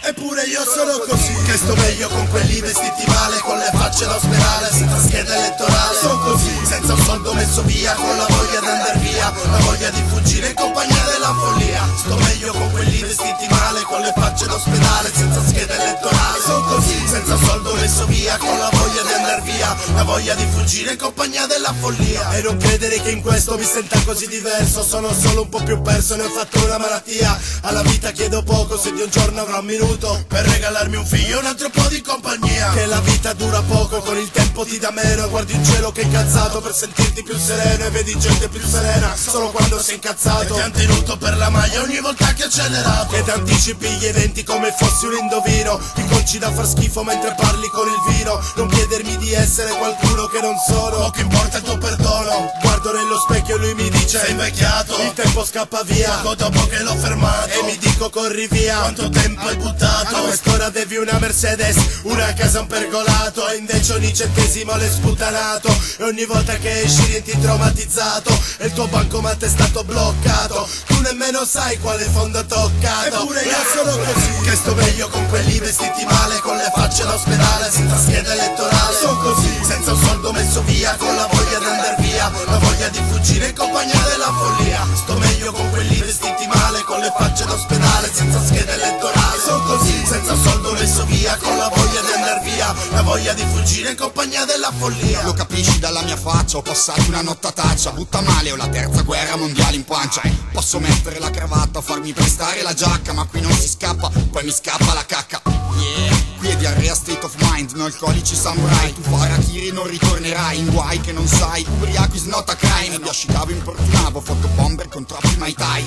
Eppure io sono così, che sto meglio con quelli vestiti male, con le facce da ospedale, senza scheda elettorale. Sono così, senza un soldo messo via, con la voglia di andar via, la voglia di fuggire in compagnia della follia. Sto meglio con quelli vestiti male, con le facce da ospedale, senza scheda elettorale. Sono così, senza un soldo messo via, con la voglia di andar via, la voglia di fuggire in compagnia della follia. E non credere che in questo mi senta così diverso, sono solo un po' più perso, ne ho fatto una malattia. Alla vita chiedo poco, se di un giorno avrò un minuto per regalarmi un figlio e un altro po' di compagnia. Che la vita dura poco, con il tempo ti dà meno. Guardi il cielo che è incazzato per sentirti più sereno, e vedi gente più serena solo quando sei incazzato. E ti han tenuto per la maglia ogni volta che hai accelerato, e ti anticipi gli eventi come fossi un indovino. Ti conci da far schifo mentre parli con il vino. Non chiedermi di essere qualcuno che non sono, o che importa il tuo perdono. Guardo nello specchio e lui mi dice: sei invecchiato, il tempo scappa via. Poco dopo che l'ho fermato e mi dico: corri via. Quanto tempo hai buttato? A quest'ora devi una Mercedes, una casa, un pergolato, e invece ogni centesimo l'hai sputanato. E ogni volta che esci rientri traumatizzato, e il tuo bancomat è stato bloccato. Tu nemmeno sai quale fondo toccato. Eppure io sono così, che sto meglio con quelli vestiti male, con le facce da ospedale, senza scheda elettorale. Sono così, senza un soldo messo via, con la voglia di andar via, la voglia di fuggire in compagnia della follia. Sto meglio con quelli vestiti male, con le facce da ospedale, senza scheda elettorale. Sono così, senza un soldo messo via, con la voglia di andar via, la voglia di fuggire in compagnia della follia. Lo capisci dalla mia faccia, ho passato una nottataccia. Butta male, ho la terza guerra mondiale in pancia. Posso mettere la cravatta, farmi prestare la giacca, ma qui non si scappa, poi mi scappa la cacca. Yeah, qui è diarrea state of mind, no alcolici samurai. Tu Harakiri non ritornerai in guai che non sai. Ubriaco is not a crime, mi ascicavo, importunavo, fotobomber con troppi mai tai.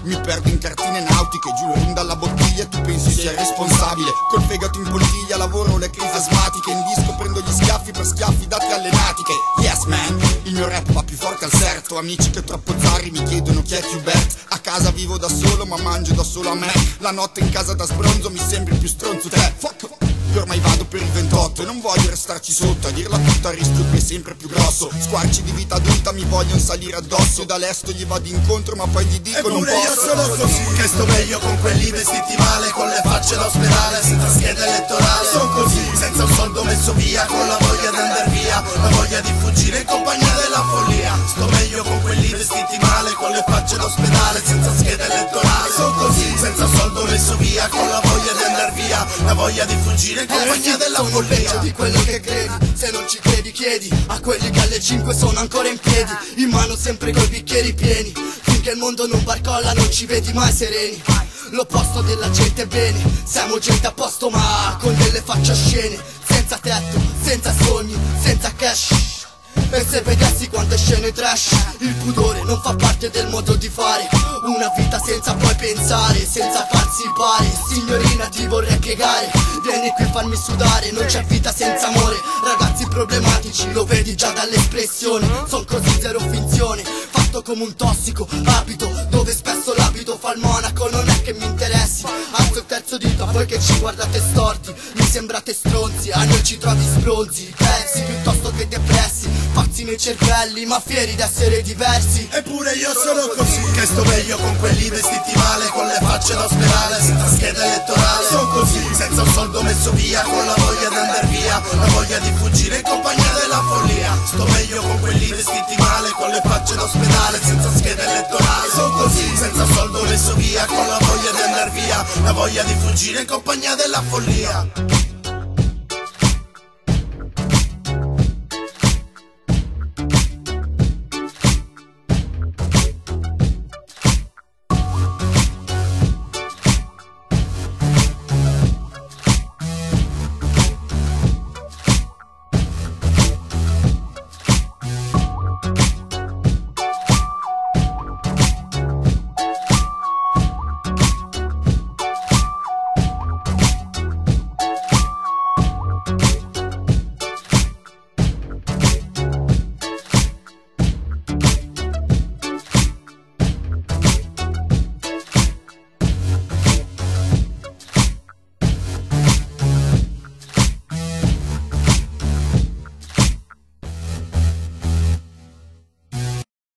Mi perdo in cartine nautiche, giù rin dalla bottiglia e tu pensi sia responsabile. Col fegato in poltiglia lavoro le crisi asmatiche, in disco prendo gli schiaffi per schiaffi dati alle natiche. Yes man, il mio rap va più forte al serto. Amici che troppo zarri mi chiedono chi è Qbert. A casa vivo da solo ma mangio da solo a me. La notte in casa da sbronzo mi sembri più stronzo te. Fuck, io ormai vado per il 28 e non voglio restarci sotto. A dirla tutta il rischio qui è sempre più grosso. Squarci di vita adulta mi vogliono salire addosso. Da lesto gli vado incontro ma poi gli dico non posso. Eppure io sono così, che sto meglio con quelli vestiti male, con le facce da ospedale, senza scheda elettorale. Sono così, senza un soldo messo via, con la voglia di andar via, la voglia di fuggire in compagnia della follia. Sto meglio con quelli vestiti male, con le facce da ospedale, senza scheda elettorale. Sono così, senza un soldo messo via, con la voglia di andar via, la voglia di fuggire in compagnia della follia. Peggio di quello che credi, se non ci credi chiedi a quelli che alle 5 sono ancora in piedi, in mano sempre coi bicchieri pieni. Finché il mondo non barcolla non ci vedi mai sereni. L'opposto della gente bene, siamo gente a posto ma con delle facce oscene, senza tetto, senza sogni, senza cash. E se vedessi quante scene trash, il pudore non fa parte del modo di fare. Una vita senza poi pensare, senza farsi pare. Signorina ti vorrei piegare, vieni qui a farmi sudare. Non c'è vita senza amore, ragazzi problematici, lo vedi già dall'espressione. Son così zero finzione, fatto come un tossico. Abito dove spesso l'abito fa il monaco, non è che mi interessi. Alzo il terzo dito a voi che ci guardate storti, mi sembrate stronzi, a noi ci trovi sbronzi. Persi piuttosto che depressi, pazzi nei cervelli, ma fieri d'essere diversi. Eppure io sono così, che sto meglio con quelli vestiti male, con le facce da ospedale, senza scheda elettorale. Sono così, senza un soldo messo via, con la voglia di andar via, la voglia di fuggire in compagnia della follia. Sto meglio con quelli vestiti male, con le facce da ospedale, senza scheda elettorale. Sono così, senza soldo messo via, con la voglia di andar via, la voglia di fuggire in compagnia della follia.